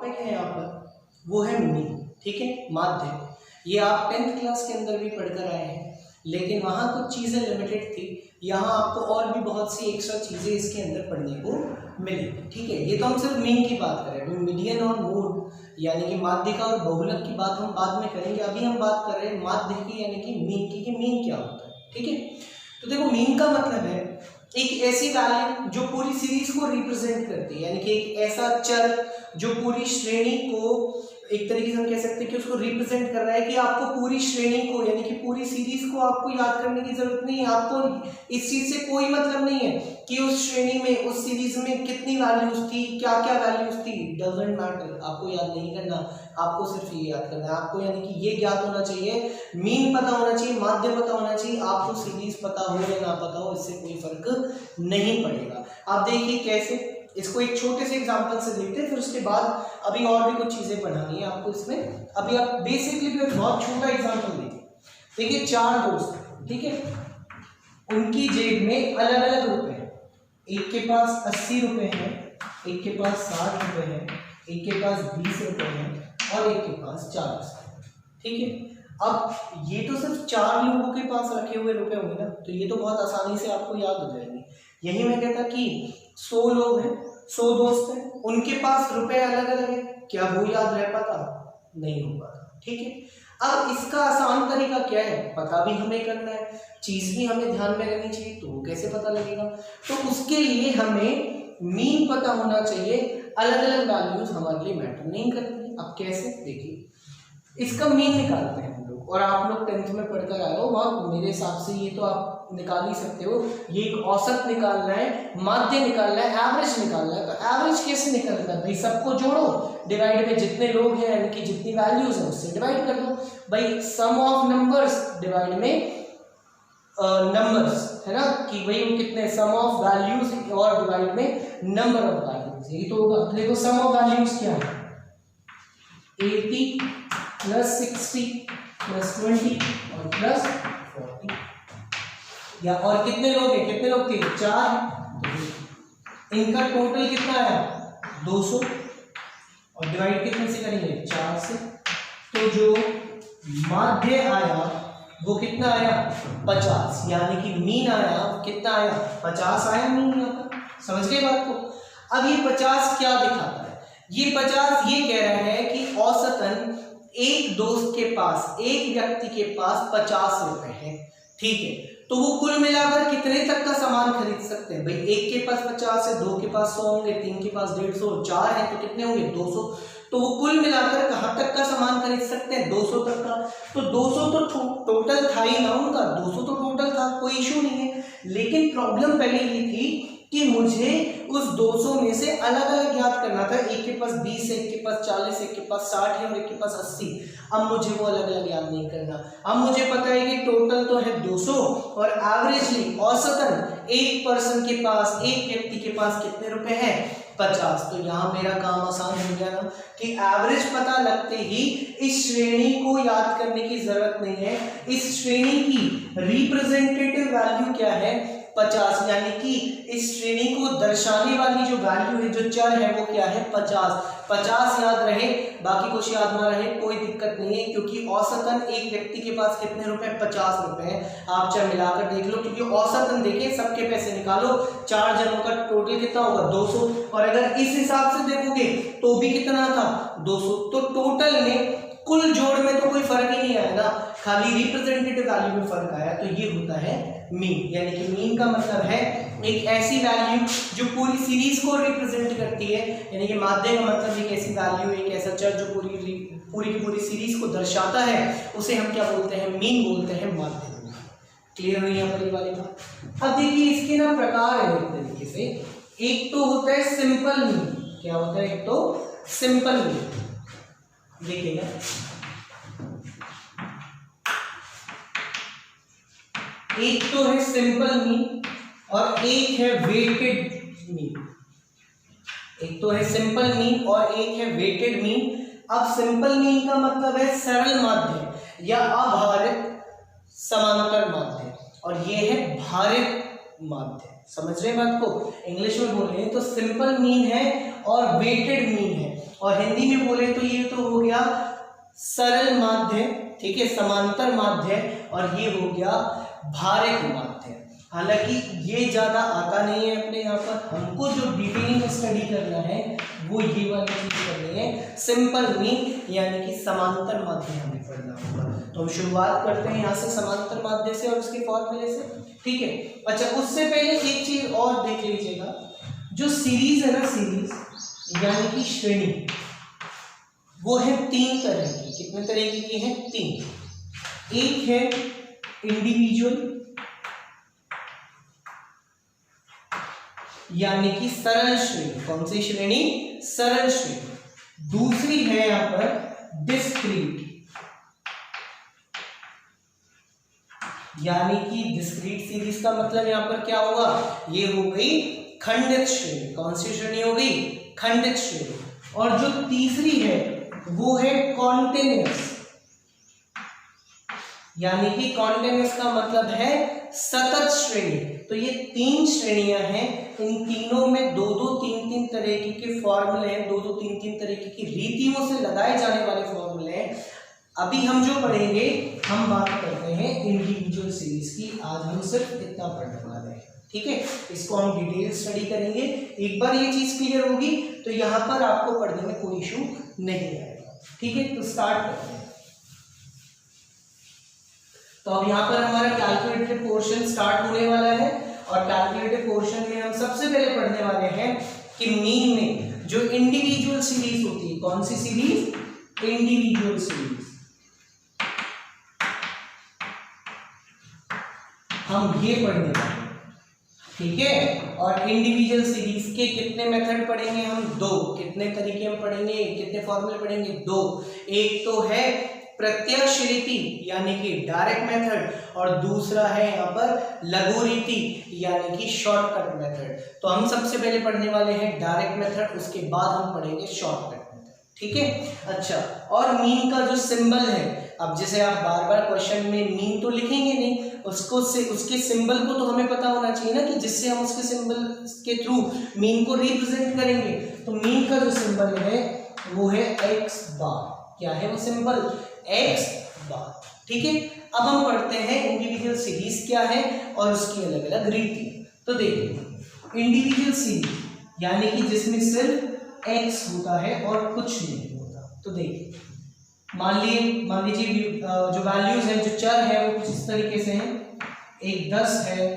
Topic है यहाँ पर वो है मीन, ठीक है, माध्य। ये आप 10th क्लास के अंदर भी पढ़कर आए हैं, लेकिन वहाँ कुछ चीज़ें लिमिटेड थी, यहाँ आपको और भी बहुत सी एक्स्ट्रा चीज़ें इसके अंदर पढ़ने को मिलेगी, ठीक है। ये तो हम सिर्फ मीन की बात करें, अभी मीडियन और मोड यानी कि माध्यिका और बहुलक की बात हम बाद में करेंगे। अभी हम बात कर रहे हैं माध्य की यानी कि मीन की, कि मीन क्या होता है, ठीक है। तो देखो मीन का मतलब है एक ऐसी वैल्यू जो पूरी सीरीज को रिप्रेजेंट करती है, यानी कि एक ऐसा चर जो पूरी श्रेणी को एक तरीके से हम कह सकते हैं कि उसको रिप्रेजेंट कर रहा है, कि आपको पूरी श्रेणी को यानी कि पूरी सीरीज को आपको याद करने की जरूरत नहीं है, आपको इस चीज से कोई मतलब नहीं है कि उस श्रेणी में उस सीरीज में कितनी वैल्यूज थी, क्या क्या वैल्यूज थी, डजंट मैटर, आपको याद नहीं करना, आपको सिर्फ ये याद करना है आपको, यानी कि ये ज्ञात होना चाहिए, मीन पता होना चाहिए, माध्य पता होना चाहिए, आपको सीरीज पता हो या ना पता हो इससे कोई फर्क नहीं पड़ेगा। आप देखिए कैसे, इसको एक छोटे से एग्जांपल से देखते हैं, फिर उसके बाद अभी और भी कुछ चीजें पढ़ानी है आपको इसमें। अभी आप बेसिकली भी एक बहुत छोटा एग्जांपल देखिए 4 दोस्त, ठीक है, उनकी जेब में अलग अलग रुपए हैं, एक के पास 80 रुपए हैं, एक के पास 60 रुपए हैं, एक के पास 20 रुपए हैं और एक के पास 40, ठीक है। अब ये तो सिर्फ 4 लोगों के पास रखे हुए रुपए होंगे ना, तो ये तो बहुत आसानी से आपको याद हो जाएंगे। यही मैं कहता कि 100 लोग हैं, 100 दोस्त हैं, उनके पास रुपए अलग अलग है, क्या वो याद रह पाता? नहीं हो पाता, ठीक है। अब इसका आसान तरीका क्या है, पता भी हमें करना है, चीज भी हमें ध्यान में रखनी चाहिए, तो कैसे पता लगेगा? तो उसके लिए हमें मीन पता होना चाहिए, अलग अलग वैल्यूज हमारे लिए मैटर नहीं करती। अब कैसे, देखिए इसका मीन निकालते हैं हम लोग, और आप लोग 10th में पढ़कर आए हो, वहाँ मेरे हिसाब से ये तो आप निकाल ही सकते हो, ये एक औसत निकालना है, माध्य निकालना है, एवरेज निकालना है। तो एवरेज कैसे निकलता है भाई, सबको जोड़ो, डिवाइड में जितने लोग हैं यानी कि जितनी वैल्यूज है उससे डिवाइड कर दो भाई, सम ऑफ नंबर्स डिवाइड में नंबर्स, है ना, कि भाई वो कितने, सम ऑफ वैल्यूज और डिवाइड में नंबर ऑफ वैल्यूज, यही तो होगा। देखो सम ऑफ वैल्यूज क्या है, 80 + 60 + 20 और +40, या और कितने लोग हैं, कितने लोग थे, 4, तो इनका टोटल कितना आया 200 और डिवाइड कितने से करेंगे, 4 से, तो जो माध्य आया वो कितना आया 50, यानी कि मीन आया कितना आया 50 आया मीन यहाँ पर, समझ गए बात को। अब ये 50 क्या दिखाता है, ये 50 ये कह रहा है कि औसतन एक दोस्त के पास, एक व्यक्ति के पास 50 रुपए हैं, ठीक है, तो वो कुल मिलाकर कितने तक का सामान खरीद सकते हैं भाई, एक के पास 50 है, 2 के पास 100 होंगे, 3 के पास 150, 4 है तो कितने होंगे 200, तो वो कुल मिलाकर कहाँ तक का सामान खरीद सकते हैं 200 तक का। तो 200 तो टोटल था ही ना उनका, 200 तो टोटल था, कोई इशू नहीं है, लेकिन प्रॉब्लम पहले ये थी कि मुझे उस 200 में से अलग अलग याद करना था, एक के पास 20 है, एक के पास 40, एक के पास 60 है और एक के पास 80। अब मुझे वो अलग अलग याद नहीं करना, अब मुझे पता है कि टोटल तो है 200 और एवरेजली औसतन एक पर्सन के पास, एक व्यक्ति के पास कितने रुपए हैं 50। तो यहाँ मेरा काम आसान हो गया ना, कि एवरेज पता लगते ही इस श्रेणी को याद करने की जरूरत नहीं है, इस श्रेणी की रिप्रेजेंटेटिव वैल्यू क्या है 50, यानी कि इस श्रेणी को दर्शाने वाली जो वैल्यू है, जो चर है वो क्या है 50 याद रहे, बाकी कुछ याद ना रहे कोई दिक्कत नहीं है, क्योंकि औसतन एक व्यक्ति के पास कितने रुपए 50 रुपए हैं, आप चाहे मिलाकर देख लो, क्योंकि औसतन देखिए सबके पैसे निकालो, 4 जनों का टोटल कितना होगा 200, और अगर इस हिसाब से देखोगे तो भी कितना था 200, तो टोटल में कुल जोड़ में तो कोई फर्क ही नहीं आया ना, खाली रिप्रेजेंटेटिव वैल्यू में फर्क आया, तो ये होता है मीन। यानी कि मीन का मतलब है एक ऐसी वैल्यू जो पूरी सीरीज को रिप्रेजेंट करती है, यानी कि माध्य का मतलब एक ऐसी वैल्यू, एक ऐसा चर जो पूरी की पूरी सीरीज को दर्शाता है, उसे हम क्या बोलते हैं, मीन बोलते हैं, माध्य। क्लियर हुई यहाँ पर ये वाली बात। अब देखिए इसके ना प्रकार है एक तरीके से, एक तो होता है सिंपल मीन, क्या होता है, एक तो सिंपल मीन, देखिएगा एक तो है सिंपल मीन और एक है वेटेड मीन, एक तो है सिंपल मीन और एक है वेटेड मीन। अब सिंपल मीन का मतलब है सरल माध्य या अभारित समांतर माध्य, और ये है भारित माध्य, समझ रहे हैं बात को, इंग्लिश में बोल रहे हैं तो सिंपल मीन है और वेटेड मीन है। और हिंदी में बोले तो ये तो हो गया सरल माध्य, ठीक है, समांतर माध्य, और ये हो गया भारित माध्य। हालांकि ये ज्यादा आता नहीं है अपने यहाँ पर, हमको जो डिटेल में स्टडी करना है वो ये वाली चीज करनी है, सिंपल मीन यानी कि समांतर माध्य हमें पढ़ना होगा। तो हम शुरुआत करते हैं यहाँ से समांतर माध्य से और उसके फॉर्मूले से, ठीक है। अच्छा, उससे पहले एक चीज और देख लीजिएगा, जो सीरीज है ना, सीरीज यानी कि श्रेणी, वो है 3 तरह की। कितने तरह की है? 3। एक है इंडिविजुअल यानी कि सरल श्रेणी। कौन सी श्रेणी? सरल श्रेणी। दूसरी है यहां पर डिस्क्रीट यानी कि डिस्क्रीट सीरीज का मतलब यहां पर क्या होगा? ये हो गई खंडित श्रेणी। कौन सी श्रेणी हो गई? खंडित श्रेणी। और जो तीसरी है वो है कॉन्टिन्यूअस यानी कि कॉन्टिन्यूअस का मतलब है सतत श्रेणी। तो ये 3 श्रेणियां हैं, इन तीनों में 2-2, 3-3 तरह के फॉर्मूले हैं, 2-2, 3-3 तरह की रीतियों से लगाए जाने वाले फॉर्मूले हैं। अभी हम जो पढ़ेंगे, हम बात करते हैं इंडिविजुअल सीरीज की। आज हम सिर्फ इतना पढ़ने वाले हैं, ठीक है। इसको हम डिटेल स्टडी करेंगे। एक बार ये चीज क्लियर होगी तो यहाँ पर आपको पढ़ने में कोई इशू नहीं आएगा, ठीक है। तो स्टार्ट करते हैं। तो अब यहाँ पर हमारा कैलकुलेटेड पोर्शन स्टार्ट होने वाला है, और कैलकुलेटेड पोर्शन में हम सबसे पहले पढ़ने वाले हैं कि मीन में जो इंडिविजुअल सीरीज होती है, कौन सी सीरीज? Individual series. हम ये पढ़ने वाले हैं, ठीक है। और इंडिविजुअल सीरीज के कितने मेथड पढ़ेंगे हम? 2। कितने तरीके हम पढ़ेंगे? कितने फॉर्मूले पढ़ेंगे? 2। एक तो है प्रत्यक्ष रीति यानी कि डायरेक्ट मेथड, और दूसरा है यहाँ पर लघु रीति यानी कि शॉर्टकट मेथड। तो हम सबसे पहले पढ़ने वाले हैं डायरेक्ट मेथड, उसके बाद हम पढ़ेंगे शॉर्टकट मेथड, ठीक है। अच्छा, और मीन का जो सिंबल है, अब जैसे आप बार बार क्वेश्चन में मीन तो लिखेंगे नहीं, उसको से उसके सिंबल को तो हमें पता होना चाहिए ना, कि जिससे हम उसके सिंबल के थ्रू मीन को रिप्रेजेंट करेंगे। तो मीन का जो सिंबल है वो है x बार। क्या है वो सिंबल? x बार, ठीक है। अब हम पढ़ते हैं इंडिविजुअल सीरीज क्या है और उसकी अलग अलग रीति। तो देखिए, इंडिविजुअल सीरीज यानी कि जिसमें सिर्फ x होता है और कुछ नहीं होता। तो देखिए, मान लीजिए जो वैल्यूज हैं, जो चर है वो कुछ इस तरीके से हैं। एक 10 है,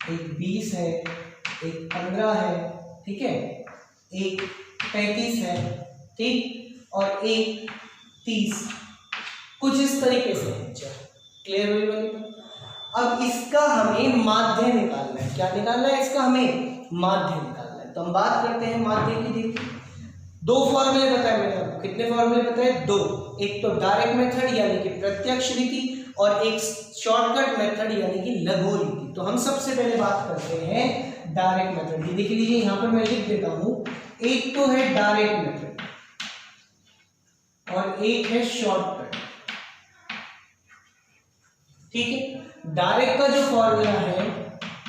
एक 20 है, एक 15 है, ठीक है, एक 35 है, ठीक, और एक 30। कुछ इस तरीके से है चर। क्लियर हुई वाली? अब इसका हमें माध्य निकालना है। क्या निकालना है? इसका हमें माध्य निकालना है। तो हम बात करते हैं माध्य की। देखिए, 2 फॉर्मूले बताए मैंने आपको। कितने फॉर्मूले बताए? 2। एक तो डायरेक्ट मेथड यानी कि प्रत्यक्ष रीति, और एक शॉर्टकट मेथड यानी कि लघु रीति। तो हम सबसे पहले बात करते हैं डायरेक्ट मेथड की। देख लीजिए, यहाँ पर मैं लिख देता हूं, एक तो है डायरेक्ट मेथड और एक है शॉर्टकट, ठीक है। डायरेक्ट का जो फॉर्मूला है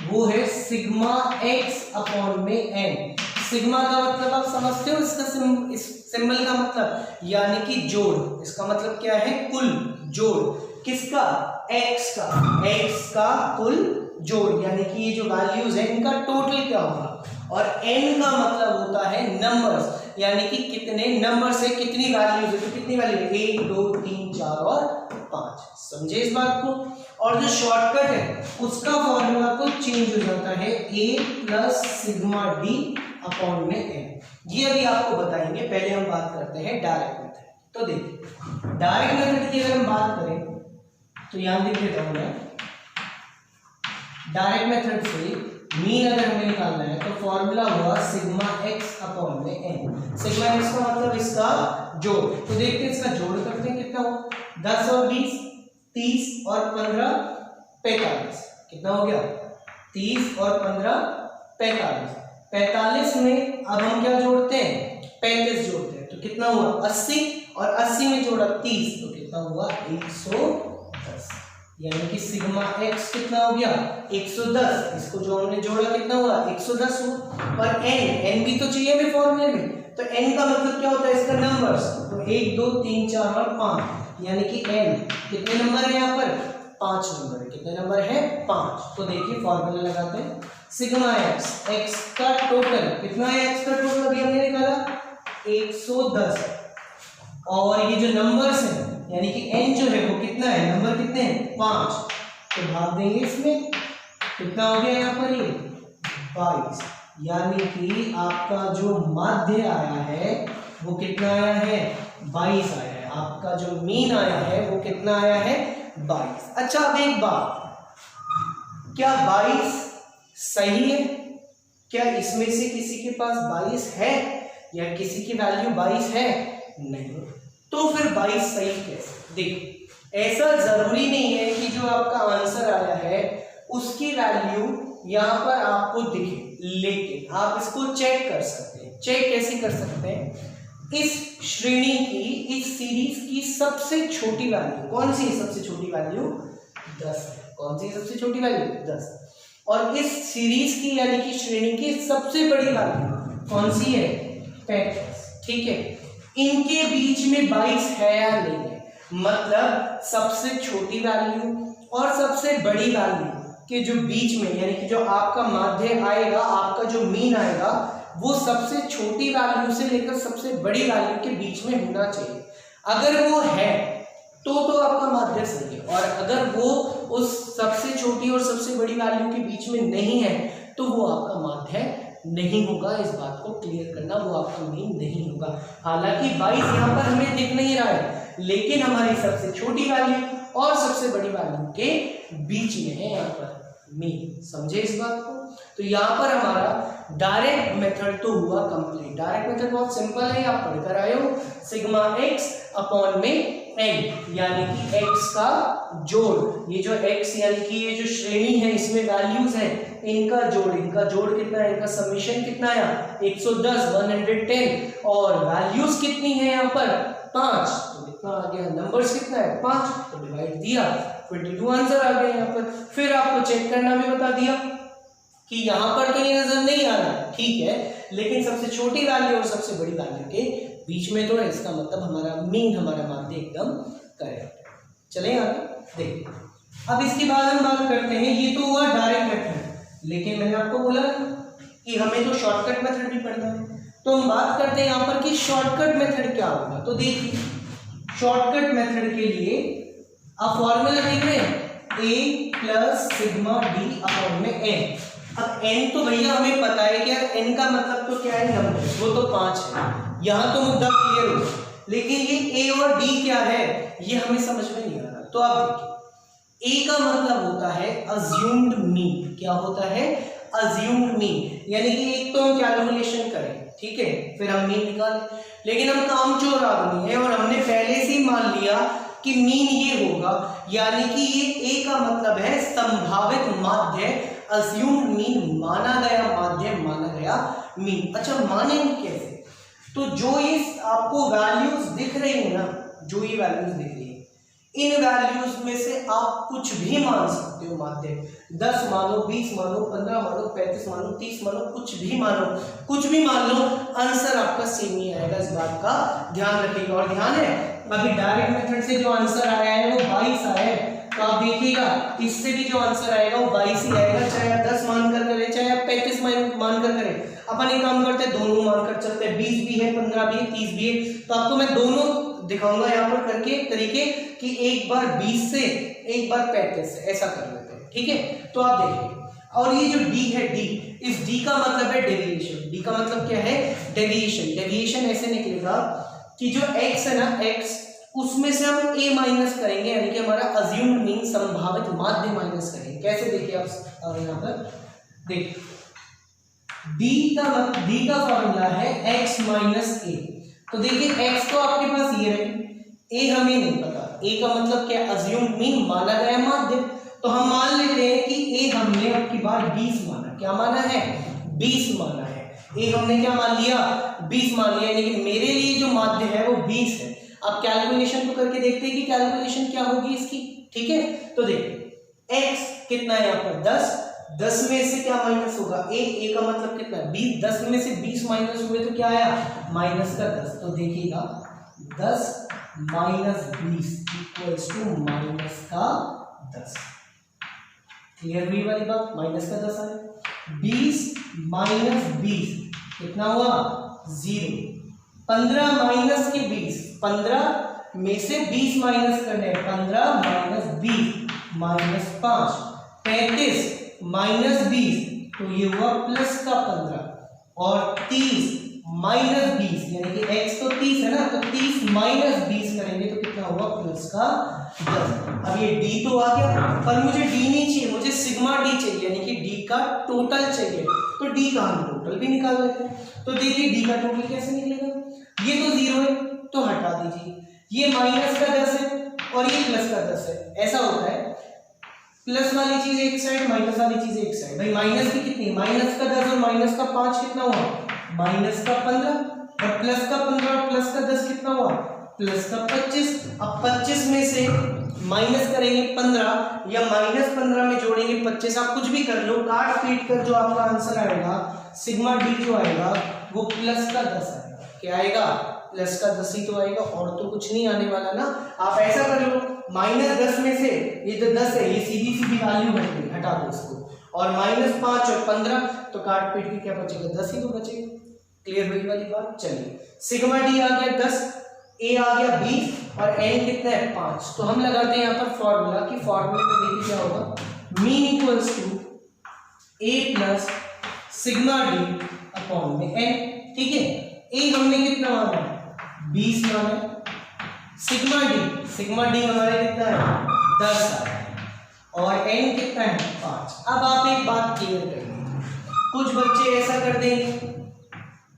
वो है सिग्मा x अपॉन में n। सिग्मा का मतलब आप समझते हो, इसका सिंबल का मतलब यानी कि जोड़। इसका मतलब क्या है? कुल जोड़। किसका? x का। x का कुल जोड़ यानी कि ये जो वैल्यूज है इनका टोटल क्या होगा। और n का मतलब होता है नंबर्स, यानी कि कितने नंबर से कितनी वैल्यूज है। तो कितनी वैल्यू है? 1, 2, 3, 4 और 5। समझे इस बात को? और जो शॉर्टकट है उसका फॉर्मूला को चेंज हो जाता है a plus sigma d upon में n। ये अभी आपको बताएंगे, पहले हम बात करते हैं डायरेक्ट मेथड। तो देखिए, डायरेक्ट मेथड की अगर हम बात करें तो यहां लिख देता हूं मैं, डायरेक्ट मेथड से मीन अगर हमें निकालना है तो फॉर्मूला हुआ सिग्मा x अपॉन में n। सिग्मा x का मतलब इसका जोड़। तो देखते हैं इसका जोड़ करते हैं, कितना हो? 10 और 20, 30 और 15, 45। कितना हो गया? 30 और 15, 45। 45 में अब हम क्या जोड़ते हैं? 35 जोड़ते हैं। तो कितना हुआ? 80, और 80 में जोड़ा 30, तो कितना हुआ? 110। यानी कि सिग्मा x कितना हो गया? 110। इसको जो हमने जोड़ा कितना हुआ? 110 हुआ। और n भी तो चाहिए हमें फॉर्मूले में, तो n का मतलब क्या होता है इसका नंबर्स, तो 1 2 3 4 और 5, यानी कि n कितने नंबर है यहाँ पर 5 नंबर है। कितने नंबर है 5। तो देखिए फॉर्मूला लगाते हैं, सिग्मा x, x का टोटल कितना है, x का टोटल अभी हमने निकाला 110, और ये जो नंबर्स हैं यानी कि n जो है वो कितना है, नंबर कितने हैं 5, तो भाग देंगे इसमें, कितना हो गया यहाँ पर ये 22, यानी कि आपका जो माध्य आया है वो कितना आया है 22 आया है। आपका जो मीन आया है वो कितना आया है 22। अच्छा अब एक बात, क्या 22 सही है? क्या इसमें से किसी के पास 22 है या किसी की वैल्यू 22 है? नहीं। तो फिर 22 सही कैसे? देखो ऐसा जरूरी नहीं है कि जो आपका आंसर आया है उसकी वैल्यू यहाँ पर आपको दिखे, लेकिन आप इसको चेक कर सकते हैं। चेक कैसे कर सकते हैं? इस श्रेणी की, इस सीरीज की सबसे छोटी वैल्यू कौन सी है? सबसे छोटी वैल्यू 10 है। कौन सी सबसे छोटी वैल्यू 10, और इस सीरीज की यानी कि श्रेणी की सबसे बड़ी वैल्यू कौन सी है 35। ठीक है, इनके बीच में 22 है या नहीं है, मतलब सबसे छोटी वैल्यू और सबसे बड़ी वैल्यू के जो बीच में, यानी कि जो आपका माध्य आएगा, आपका जो मीन आएगा, वो सबसे छोटी वैल्यू से लेकर सबसे बड़ी वैल्यू के बीच में होना चाहिए। अगर वो है तो आपका माध्य सही है, और अगर वो उस सबसे छोटी और सबसे बड़ी वैल्यू के बीच में नहीं है तो वो आपका माध्य नहीं होगा। इस बात को क्लियर करना, वो आपका मीन नहीं होगा। हालांकि 22 यहाँ पर हमें दिख नहीं रहा है, लेकिन हमारी सबसे छोटी वैल्यू और सबसे बड़ी वैल्यू के बीच में है यहाँ पर मीन। समझे इस बात को? तो यहाँ पर हमारा डायरेक्ट मेथड तो हुआ कंप्लीट। डायरेक्ट मेथड बहुत सिंपल है, आप पढ़कर आए हो, सिग्मा x अपॉन में n, यानी कि x का जोड़, ये जो x यानी कि ये जो श्रेणी है इसमें वैल्यूज है, इनका जोड़ कितना है, इनका समेशन कितना आया 110 110, और वैल्यूज कितनी है यहाँ पर 5, तो कितना आ गया, नंबर्स कितना है 5, तो डिवाइड दिया 22 आंसर आ गया यहाँ पर। फिर आपको चेक करना भी बता दिया कि यहाँ पर तो ये नजर नहीं आ रहा, ठीक है, लेकिन सबसे छोटी वैल्यू और सबसे बड़ी वैल्यू के बीच में तो है, इसका मतलब हमारा मीन, हमारा माध्य एकदम करेक्ट। चले आगे देखिए। अब इसके बाद हम बात करते हैं, ये तो हुआ डायरेक्ट मेथड, लेकिन मैंने आपको बोला कि हमें तो शॉर्टकट मेथड भी पढ़ना है, तो हम बात करते हैं यहाँ पर कि शॉर्टकट मेथड क्या होगा। तो देखिए शॉर्टकट मेथड के लिए आप फॉर्मूला देख रहे हैं, a plus sigma D upon में n। अब n तो भैया हमें पता है कि यार n का मतलब तो क्या है, नंबर, वो तो 5 है, यहाँ तो मुद्दा क्लियर हो, लेकिन ये a और d क्या है ये हमें समझ में नहीं आ रहा। तो आप देखिए a का मतलब होता है अज्यूम्ड मीन। क्या होता है? अज्यूम्ड मीन, यानी कि एक तो हम कैलकुलेशन करें, ठीक है, फिर हम मीन निकालें, लेकिन हम कामचोर आदमी है और हमने पहले से ही मान लिया कि मीन ये होगा, यानी कि ये a का मतलब है संभावित माध्य, अज्यूम्ड मीन, माना गया माध्य, माना गया मीन। अच्छा मानेंगे कैसे? तो जो ये आपको वैल्यूज दिख रही है ना, जो ये वैल्यूज दिख रही है, इन वैल्यूज में से आप कुछ भी मान सकते हो माध्य, 10 मानो, 20 मानो, 15 मानो, 35 मानो, 30 मानो, कुछ भी मानो, कुछ भी मान लो, आंसर आपका सेम ही आएगा। इस बात का ध्यान रखिएगा। और ध्यान है, अभी डायरेक्ट मेथड से जो आंसर आया है वो 22 आया है, तो आप देखिएगा इससे भी जो आंसर आएगा वो 22 ही आएगा, चाहे आप 10 मानकर करें, चाहे आप 35 मानकर करें। अपन एक काम करते हैं, दोनों मानकर चलते हैं, 20 भी है, 15 भी है, 30 भी है। तो आपको मैं दोनों दिखाऊंगा यहाँ पर करके तरीके कि एक बार 20 से, एक बार 35 से, ऐसा कर लेते हैं, ठीक है। तो आप देखिए, और ये जो d है, d, इस d का मतलब है डेविएशन। d का मतलब क्या है? डेविएशन। डेविएशन ऐसे निकलेगा कि जो x है ना, x, उसमें से हम a माइनस करेंगे, यानी कि हमारा अज्यूम्ड मीन, संभावित माध्य माइनस करेंगे। कैसे? देखिए आप यहाँ पर देखिए, d का फॉर्मूला है x माइनस a। तो देखिए x तो आपके पास ये रहे, a हमें नहीं पता, a का मतलब क्या? अज्यूम्ड मीन, माना गया माध्य। तो हम मान लेते हैं कि a हमने अब की बार 20 माना। क्या माना है? 20 माना है। a हमने क्या मान लिया? 20 मान लिया, यानी कि मेरे लिए जो माध्य है वो 20 है। अब कैलकुलेशन तो करके देखते हैं कि कैलकुलेशन क्या होगी इसकी, ठीक है। तो देखिए x कितना है यहाँ पर 10, 10 में से क्या माइनस होगा, ए का मतलब कितना 20, 10 में से 20 माइनस हुए तो क्या आया माइनस का 10। तो देखिएगा 10 माइनस 20 इक्वल्स टू माइनस का 10। क्लियर हुई वाली बात, माइनस का 10 आया। 20 माइनस 20 कितना हुआ 0। 15 माइनस के 20, 15 में से 20 माइनस करने, 15 माइनस 20 माइनस 5, 35 माइनस 20 तो ये हुआ प्लस का 15, और 30 माइनस 20 यानी कि x तो 30 है ना, तो 30 माइनस 20 करेंगे तो कितना हुआ प्लस का 10। अब ये d तो आ गया, पर मुझे d नहीं चाहिए, मुझे सिग्मा d चाहिए, यानी कि d का टोटल चाहिए। तो d का हम टोटल भी निकाल लेते हैं। तो देखिए d का टोटल कैसे निकलेगा, ये तो 0 है तो हटा दीजिए, ये माइनस का 10 है और ये प्लस का 10 है। ऐसा होता है प्लस वाली चीज एक साइड, माइनस वाली चीज एक साइड। भाई माइनस की कितनी, माइनस का 10 और माइनस का 5 कितना हुआ माइनस का 15, और प्लस का 15 और प्लस का 10 कितना हुआ प्लस का 25। अब 25 में से माइनस करेंगे 15 या माइनस 15 में जोड़ेंगे 25, आप कुछ भी कर लो, काट पीट कर जो आपका आंसर आएगा सिग्मा डी जो आएगा वो प्लस का 10 आएगा। क्या आएगा प्लस का 10 ही तो आएगा, और तो कुछ नहीं आने वाला ना। आप ऐसा कर लो, माइनस 10 में से ये जो 10 है ये सीधी सीधी वैल्यू हट गई, हटा दो इसको, और माइनस 5 और 15 तो काट पीट के क्या बचेगा 10 ही तो बचेगा। क्लियर हुई वाली बात। चलिए सिग्मा डी आ गया 10, ए आ गया 20 और एन कितना है 5। तो हम लगाते हैं यहाँ पर फॉर्मूला, कि फॉर्मूले में देखिए क्या होगा, mean equals to A plus sigma D upon में एन। ठीक है, ए हमने कितना माना है 20 माना है, सिग्मा डी हमारे कितना है 10 है, और एन कितना है 5। अब आप एक बात क्लियर करिए, कुछ बच्चे ऐसा कर देंगे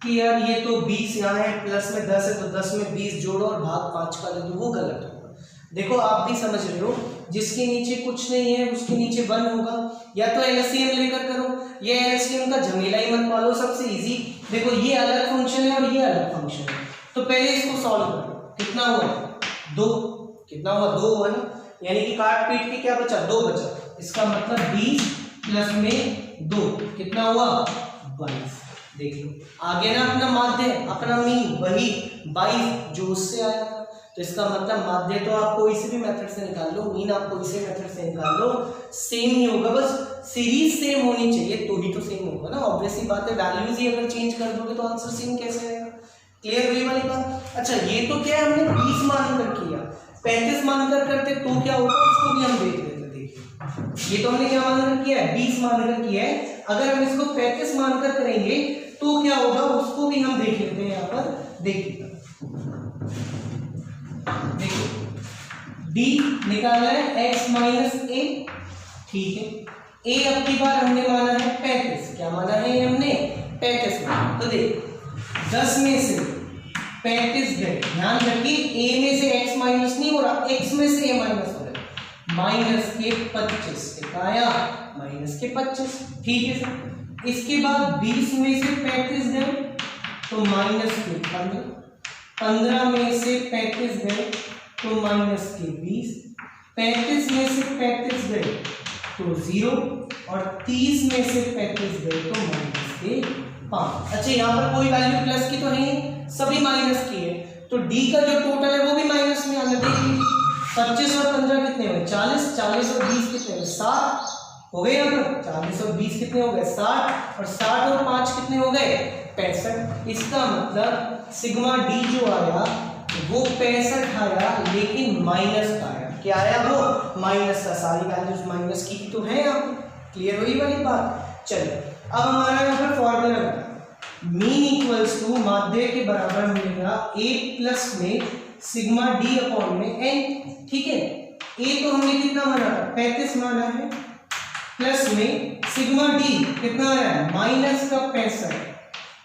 कि यार ये तो 20 यहाँ है, प्लस में 10 है तो 10 में 20 जोड़ो और भाग 5 का दे दो, वो गलत होगा। देखो आप भी समझ रहे हो, जिसके नीचे कुछ नहीं है उसके नीचे 1 होगा, या तो एलसीएम लेकर करो, ये एलसीएम का झमेला ही मत पालो, सबसे इजी। देखो ये अलग फंक्शन है और ये अलग फंक्शन है, तो पहले इसको सॉल्व करो। कितना हुआ 2, कितना हुआ 2 हुआ ना, यानी कि काट पीट के क्या बचा 2 बचा, इसका मतलब 20 प्लस में 2 कितना हुआ 22। देख लो आ गया ना अपना माध्य, अपना मीन वही 22 जो उससे आया था। तो इसका मतलब माध्य तो आप कोई से भी मेथड से निकाल लो, मीन आप कोई से मेथड से निकाल लो, सेम ही होगा, बस सीरीज सेम होनी चाहिए तो ही तो सेम होगा ना। ऑब्वियसली बात है, वैल्यूज ही अगर चेंज कर दोगे तो आंसर सेम कैसे आएगा। क्लियर हुई वाली बात। अच्छा ये तो क्या है, हमने 20 मानकर किया, 35 मानकर करते तो क्या होता उसको भी हम देख लेते। देखिए ये तो हमने क्या मानकर किया है 20 मानकर किया है, अगर हम इसको 35 मानकर करेंगे तो क्या होगा उसको भी हम देख लेते हैं। यहाँ पर देखिए d निकालना है x माइनस a। ठीक है, a अब की बार हमने माना है 35, क्या माना है हमने 35 माना। तो देख 10 में से 35 गए, ध्यान रखिए a में से x माइनस नहीं हो रहा, x में से a माइनस हो रहा है, माइनस के 25 कितना आया माइनस के 25। ठीक है सर, इसके बाद 20 में से 35 गए तो माइनस के 15, 15 में से 35 गए तो माइनस के 20, 35 में से 35 गए तो 0, और 30 में से 35 गए तो माइनस के 5। अच्छा यहाँ पर कोई वैल्यू प्लस की तो नहीं, सभी माइनस की है, तो d का जो टोटल है वो भी माइनस में आना। देखिए 25 और 15 कितने हुए 40, 40 और 20 कितने हुए 60 हो गए। यहाँ पर 40 और 20 कितने हो गए 60, और 60 और 5 कितने हो गए 65। इसका मतलब सिग्मा डी जो आया वो 65 आया, लेकिन माइनस का आया। क्या आया वो माइनस का, सारी वैल्यूज माइनस की तो है यहाँ पर। क्लियर हुई वाली बात। चलिए अब हमारा यहाँ पर फॉर्मूला मीन इक्वल्स टू माध्य के बराबर मिलेगा a प्लस में सिग्मा d अपॉन में n। ठीक है, a तो हमने कितना माना था 35 माना है, प्लस में सिग्मा d कितना आया माइनस का 65,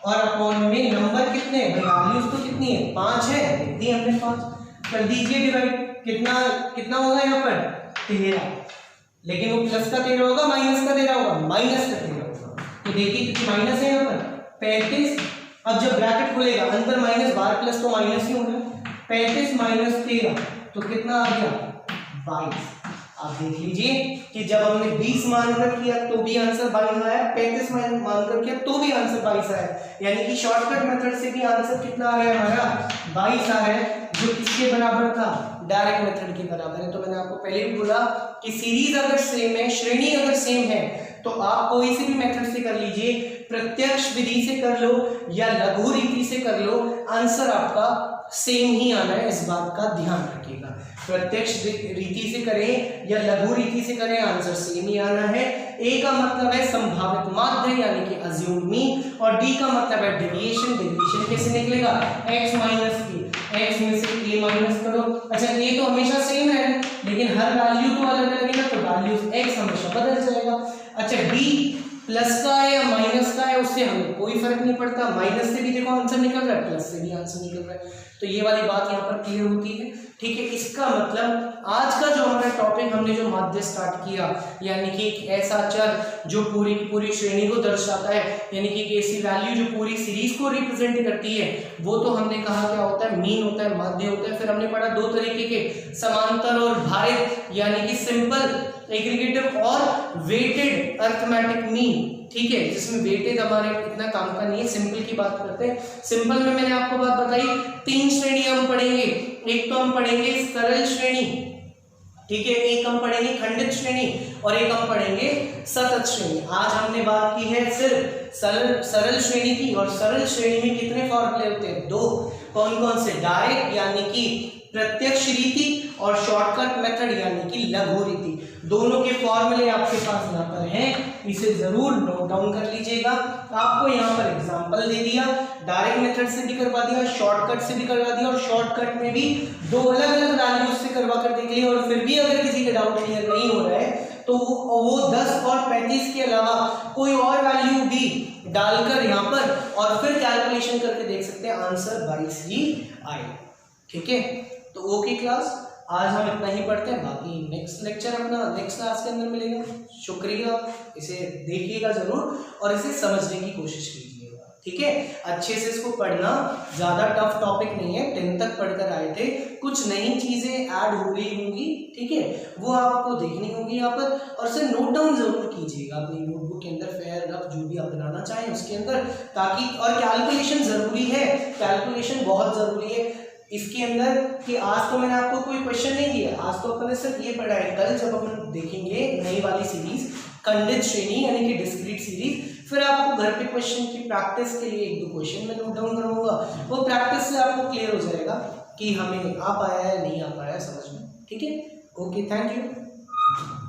और अपॉन में नंबर कितने भाई वैल्यूज तो कितनी है 5 है, लिख दी हमने 5। कर दीजिए डिवाइड, कितना कितना होगा यहाँ पर 13, लेकिन वो प्लस का 13 होगा माइनस का 13 होगा, माइनस का 13 होगा। तो देखिए कितनी माइनस है यहाँ पर 35। अब जब ब्रैकेट खुलेगा अंदर माइनस बाहर प्लस तो माइनस ही होगा, 35 माइनस 13 तो कितना आ गया 22। आप देख लीजिए कि जब हमने 20 मानकर किया तो भी आंसर 22 आया, 35 मानकर किया तो भी आंसर 22 आया, यानी कि शॉर्टकट मेथड से भी आंसर कितना आ गया हमारा 22 आ रहा है, जो किसके बराबर था, डायरेक्ट मेथड के बराबर है। तो मैंने आपको पहले भी बोला कि सीरीज अगर सेम है, श्रेणी अगर सेम है, तो आप कोई सी भी मेथड से कर लीजिए, प्रत्यक्ष विधि से कर लो या लघु रीति से कर लो, आंसर आपका सेम ही आना है, इस बात का ध्यान रखिएगा। प्रत्यक्ष रीति से करें या लघु रीति से करें, आंसर सेम ही आना है। ए का मतलब है संभावित माध्य यानी कि अज्यूम्ड मीन, और डी का मतलब है डेविएशन। डेविएशन कैसे निकलेगा, x माइनस के, x में से a माइनस करो। अच्छा a तो हमेशा सेम है लेकिन हर वैल्यू तो अलग अलग है ना, तो वैल्यू x हमेशा बदल जाएगा। अच्छा d प्लस का है या माइनस का है उससे हमें कोई फर्क नहीं पड़ता, माइनस से भी देखो आंसर निकल रहा है, प्लस से भी आंसर निकल रहा है, तो ये वाली बात यहाँ पर क्लियर होती है। ठीक है, इसका मतलब आज का जो हमारा टॉपिक हमने जो माध्य स्टार्ट किया, यानी कि एक ऐसा चर जो पूरी की पूरी श्रेणी को दर्शाता है, यानी कि एक ऐसी वैल्यू जो पूरी सीरीज को रिप्रेजेंट करती है, वो तो हमने कहा क्या होता है, मीन होता है, माध्य होता है। फिर हमने पढ़ा दो तरीके के, समांतर और भारित, यानी कि सिंपल एग्रीगेटिव और वेटेड अरिथमेटिक मीन। ठीक है, जिसमें वेटेड हमारे इतना काम का नहीं है, सिंपल की बात करते हैं। सिंपल में मैंने आपको बात बताई, 3 श्रेणी हम पढ़ेंगे। एक तो हम पढ़ेंगे सरल श्रेणी, ठीक है, एक हम पढ़ेंगे खंडित श्रेणी और एक हम पढ़ेंगे सतत श्रेणी। आज हमने बात की है सिर्फ सरल श्रेणी की, और सरल श्रेणी में कितने फॉर्मूले होते हैं, 2। कौन कौन से, डायरेक्ट यानी कि प्रत्यक्ष रीति और शॉर्टकट मेथड यानी कि लघु रीति। दोनों के फॉर्मूले आपके पास यहाँ पर हैं, इसे जरूर नोट डाउन कर लीजिएगा। आपको यहाँ पर एग्जांपल दे दिया, डायरेक्ट मेथड से भी करवा दिया, शॉर्टकट से भी करवा दिया, और शॉर्टकट में भी 2 अलग अलग वैल्यूज से करवा कर देख लिया। और फिर भी अगर किसी का डाउट क्लियर नहीं हो रहा है तो वो 10 और 35 के अलावा कोई और वैल्यू भी डालकर यहाँ पर और फिर कैलकुलेशन करके देख सकते हैं, आंसर 22 ही आए। ठीक है, तो ओके क्लास, आज हम इतना ही पढ़ते हैं, बाकी नेक्स्ट लेक्चर अपना नेक्स्ट क्लास के अंदर मिलेगा। शुक्रिया, इसे देखिएगा जरूर और इसे समझने की कोशिश कीजिएगा। ठीक है, अच्छे से इसको पढ़ना, ज़्यादा टफ टॉपिक नहीं है, 10 तक पढ़कर आए थे, कुछ नई चीज़ें ऐड हो गई होंगी, ठीक है, वो आपको देखनी होगी यहाँ पर, और इसे नोट डाउन जरूर कीजिएगा अपनी नोटबुक के अंदर, फेयर रफ जो भी आप बनाना चाहें उसके अंदर, ताकि, और कैलकुलेशन ज़रूरी है, कैलकुलेशन बहुत ज़रूरी है इसके अंदर। कि आज तो मैंने आपको कोई क्वेश्चन नहीं दिया, आज तो अपने सिर्फ ये पढ़ा है, कल जब अपन देखेंगे नई वाली सीरीज खंडित श्रेणी यानी कि डिस्क्रीट सीरीज, फिर आपको घर पे क्वेश्चन की प्रैक्टिस के लिए 1-2 क्वेश्चन मैं नोट डाउन करवाऊंगा, वो प्रैक्टिस से आपको क्लियर हो जाएगा कि हमें आ पाया है नहीं आ पाया समझ में। ठीक है, ओके, थैंक यू।